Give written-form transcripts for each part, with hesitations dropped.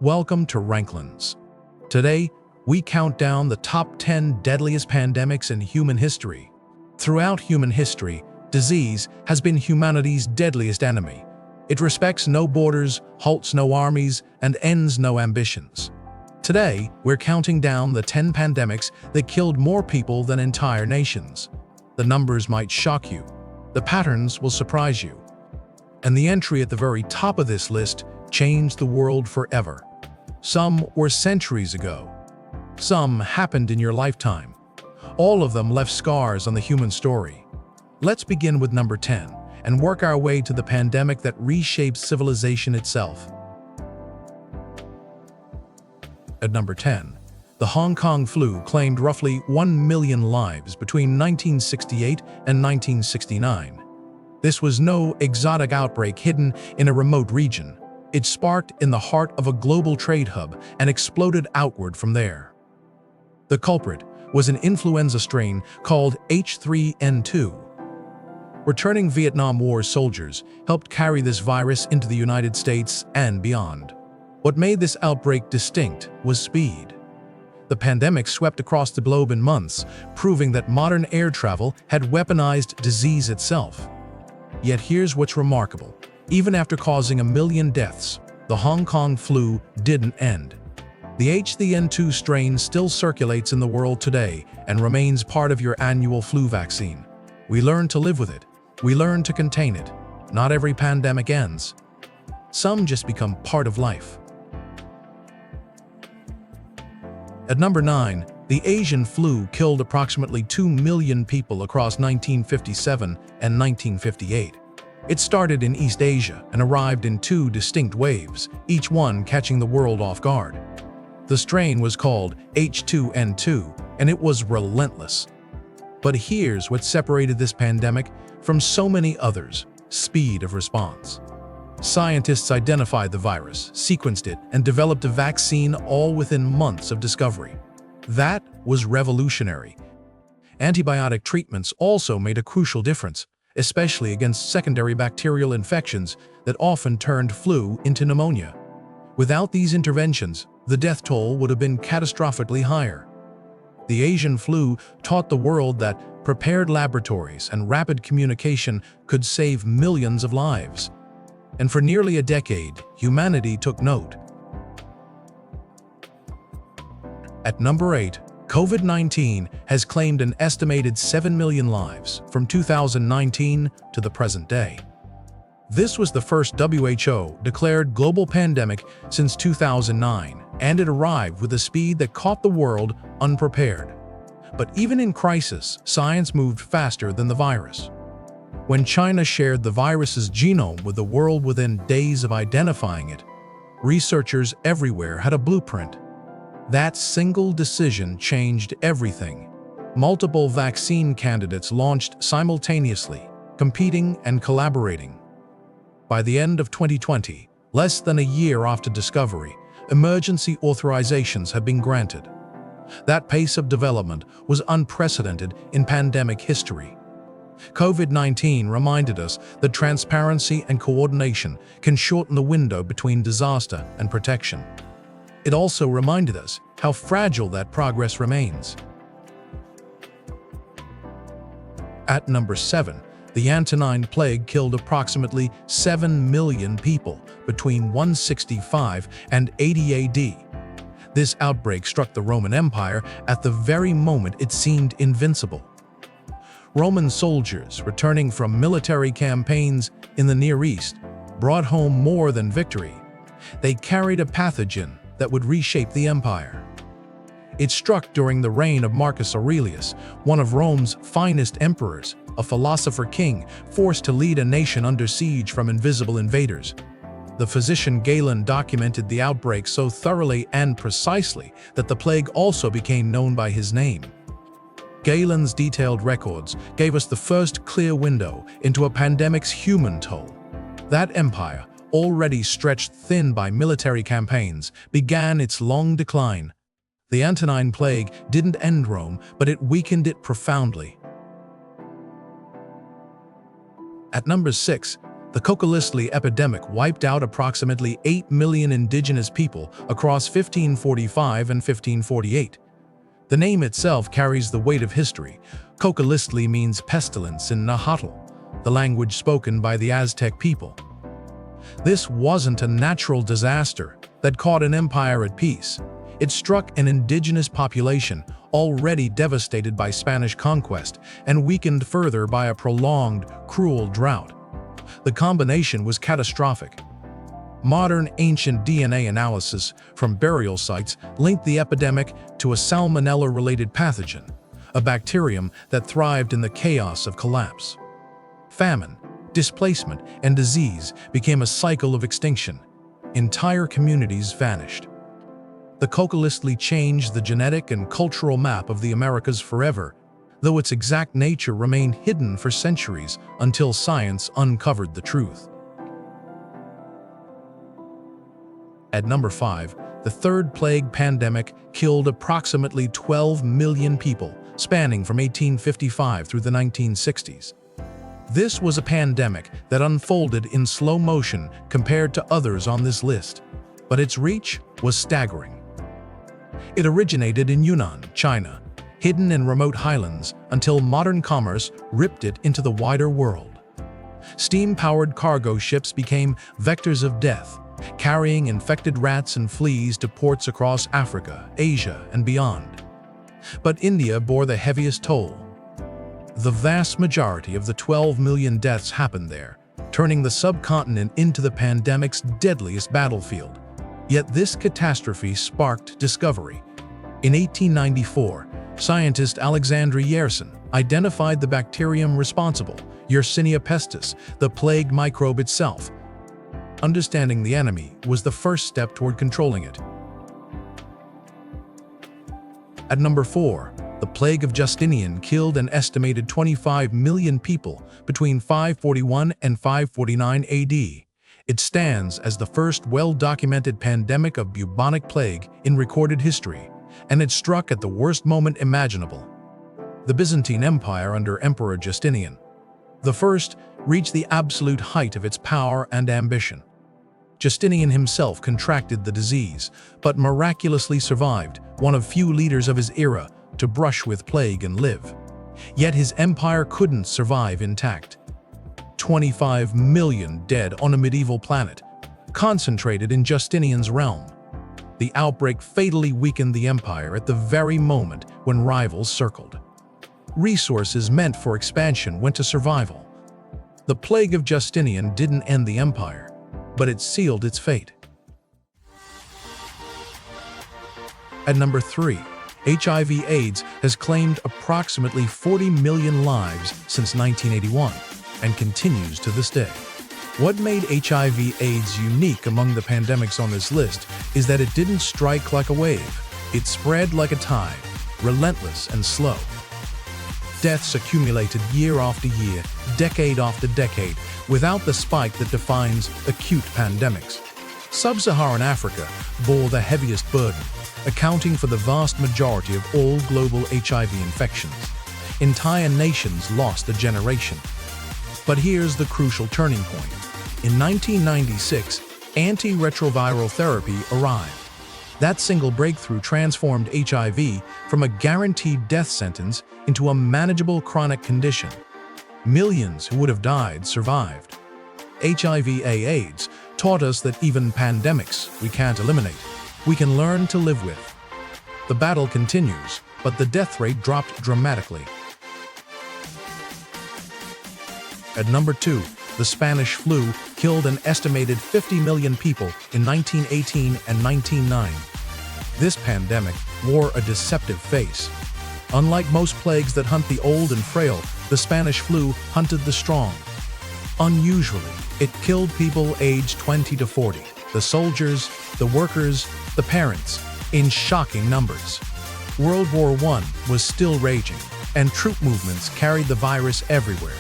Welcome to RankLens. Today, we count down the top 10 deadliest pandemics in human history. Throughout human history, disease has been humanity's deadliest enemy. It respects no borders, halts no armies, and ends no ambitions. Today, we're counting down the 10 pandemics that killed more people than entire nations. The numbers might shock you. The patterns will surprise you. And the entry at the very top of this list changed the world forever. Some were centuries ago. Some happened in your lifetime. All of them left scars on the human story. Let's begin with number 10 and work our way to the pandemic that reshaped civilization itself. At number 10, the Hong Kong flu claimed roughly 1 million lives between 1968 and 1969. This was no exotic outbreak hidden in a remote region. It sparked in the heart of a global trade hub and exploded outward from there. The culprit was an influenza strain called H3N2. Returning Vietnam War soldiers helped carry this virus into the United States and beyond. What made this outbreak distinct was speed. The pandemic swept across the globe in months, proving that modern air travel had weaponized disease itself. Yet here's what's remarkable. Even after causing 1 million deaths, the Hong Kong flu didn't end. The H3N2 strain still circulates in the world today and remains part of your annual flu vaccine. We learn to live with it. We learn to contain it. Not every pandemic ends. Some just become part of life. At number 9, the Asian flu killed approximately 2 million people across 1957 and 1958. It started in East Asia and arrived in 2 distinct waves, each one catching the world off guard. The strain was called H2N2, and it was relentless. But here's what separated this pandemic from so many others: speed of response. Scientists identified the virus, sequenced it, and developed a vaccine all within months of discovery. That was revolutionary. Antibiotic treatments also made a crucial difference, especially against secondary bacterial infections that often turned flu into pneumonia. Without these interventions, the death toll would have been catastrophically higher. The Asian flu taught the world that prepared laboratories and rapid communication could save millions of lives. And for nearly a decade, humanity took note. At number 8, COVID-19 has claimed an estimated 7 million lives from 2019 to the present day. This was the first WHO-declared global pandemic since 2009, and it arrived with a speed that caught the world unprepared. But even in crisis, science moved faster than the virus. When China shared the virus's genome with the world within days of identifying it, researchers everywhere had a blueprint. That single decision changed everything. Multiple vaccine candidates launched simultaneously, competing and collaborating. By the end of 2020, less than a year after discovery, emergency authorizations had been granted. That pace of development was unprecedented in pandemic history. COVID-19 reminded us that transparency and coordination can shorten the window between disaster and protection. It also reminded us how fragile that progress remains. At number 7, the Antonine Plague killed approximately 7 million people between 165 and 80 AD. This outbreak struck the Roman Empire at the very moment it seemed invincible. Roman soldiers returning from military campaigns in the Near East brought home more than victory. They carried a pathogen that would reshape the empire. It struck during the reign of Marcus Aurelius, one of Rome's finest emperors, a philosopher king forced to lead a nation under siege from invisible invaders. The physician Galen documented the outbreak so thoroughly and precisely that the plague also became known by his name. Galen's detailed records gave us the first clear window into a pandemic's human toll. That empire, already stretched thin by military campaigns, began its long decline. The Antonine Plague didn't end Rome, but it weakened it profoundly. At number 6, The Cocoliztli Epidemic wiped out approximately 8 million indigenous people across 1545 and 1548. The name itself carries the weight of history. Cocoliztli means pestilence in Nahuatl, the language spoken by the Aztec people. This wasn't a natural disaster that caught an empire at peace. It struck an indigenous population already devastated by Spanish conquest and weakened further by a prolonged, cruel drought. The combination was catastrophic. Modern ancient DNA analysis from burial sites linked the epidemic to a salmonella-related pathogen, a bacterium that thrived in the chaos of collapse. Famine, displacement, and disease became a cycle of extinction. Entire communities vanished. The Cocoliztli changed the genetic and cultural map of the Americas forever, though its exact nature remained hidden for centuries until science uncovered the truth. At number 5, the third plague pandemic killed approximately 12 million people, spanning from 1855 through the 1960s. This was a pandemic that unfolded in slow motion compared to others on this list, but its reach was staggering. It originated in Yunnan, China, hidden in remote highlands until modern commerce ripped it into the wider world. Steam-powered cargo ships became vectors of death, carrying infected rats and fleas to ports across Africa, Asia, and beyond. But India bore the heaviest toll. The vast majority of the 12 million deaths happened there, turning the subcontinent into the pandemic's deadliest battlefield. Yet this catastrophe sparked discovery. In 1894, scientist Alexander Yersin identified the bacterium responsible, Yersinia pestis, the plague microbe itself. Understanding the enemy was the first step toward controlling it. At number 4, the Plague of Justinian killed an estimated 25 million people between 541 and 549 AD. It stands as the first well-documented pandemic of bubonic plague in recorded history, and it struck at the worst moment imaginable. The Byzantine Empire under Emperor Justinian I reached the absolute height of its power and ambition. Justinian himself contracted the disease, but miraculously survived, one of few leaders of his era to brush with plague and live. Yet his empire couldn't survive intact. 25 million dead on a medieval planet, concentrated in Justinian's realm. The outbreak fatally weakened the empire at the very moment when rivals circled. Resources meant for expansion went to survival. The Plague of Justinian didn't end the empire, but it sealed its fate. At number 3, HIV/AIDS has claimed approximately 40 million lives since 1981 and continues to this day. What made HIV/AIDS unique among the pandemics on this list is that it didn't strike like a wave. It spread like a tide, relentless and slow. Deaths accumulated year after year, decade after decade, without the spike that defines acute pandemics. Sub-Saharan Africa bore the heaviest burden, accounting for the vast majority of all global HIV infections. Entire nations lost a generation. But here's the crucial turning point. In 1996, antiretroviral therapy arrived. That single breakthrough transformed HIV from a guaranteed death sentence into a manageable chronic condition. Millions who would have died survived. HIV/AIDS taught us that even pandemics we can't eliminate, we can learn to live with. The battle continues, but the death rate dropped dramatically. At number 2, the Spanish flu killed an estimated 50 million people in 1918 and 1909. This pandemic wore a deceptive face. Unlike most plagues that hunt the old and frail, the Spanish flu hunted the strong. Unusually, it killed people aged 20 to 40, the soldiers, the workers, the parents, in shocking numbers. World War I was still raging, and troop movements carried the virus everywhere.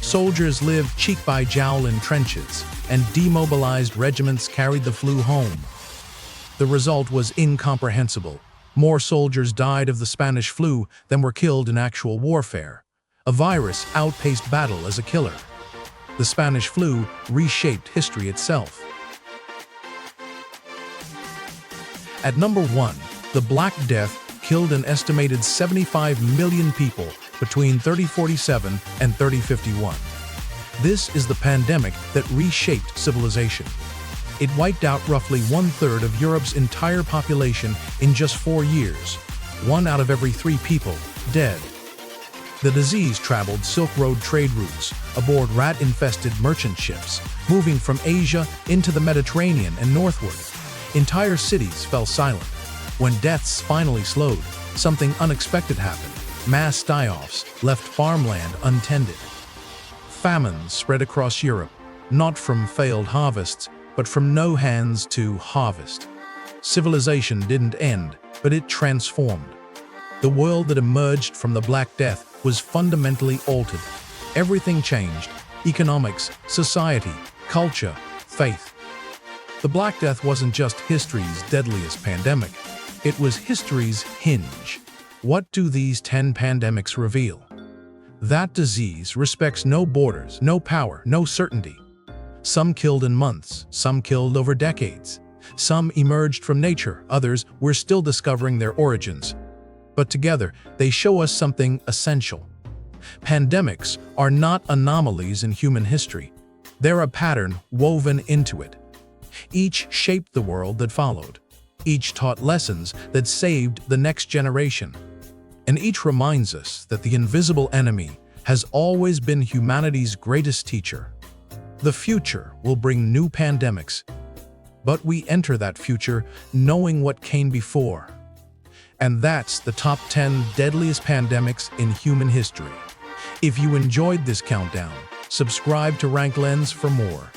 Soldiers lived cheek by jowl in trenches, and demobilized regiments carried the flu home. The result was incomprehensible. More soldiers died of the Spanish flu than were killed in actual warfare. A virus outpaced battle as a killer. The Spanish flu reshaped history itself. At number 1, the Black Death killed an estimated 75 million people between 3047 and 3051. This is the pandemic that reshaped civilization. It wiped out roughly 1/3 of Europe's entire population in just 4 years, 1 out of every 3 people dead. The disease traveled Silk Road trade routes aboard rat-infested merchant ships, moving from Asia into the Mediterranean and northward. Entire cities fell silent. When deaths finally slowed, something unexpected happened. Mass die-offs left farmland untended. Famines spread across Europe, not from failed harvests, but from no hands to harvest. Civilization didn't end, but it transformed. The world that emerged from the Black Death was fundamentally altered. Everything changed: economics, society, culture, faith. The Black Death wasn't just history's deadliest pandemic. It was history's hinge. What do these 10 pandemics reveal? That disease respects no borders, no power, no certainty. Some killed in months, some killed over decades. Some emerged from nature, others we're still discovering their origins. But together, they show us something essential. Pandemics are not anomalies in human history. They're a pattern woven into it. Each shaped the world that followed. Each taught lessons that saved the next generation. And each reminds us that the invisible enemy has always been humanity's greatest teacher. The future will bring new pandemics, but we enter that future knowing what came before. And that's the top 10 deadliest pandemics in human history. If you enjoyed this countdown, subscribe to RankLens for more.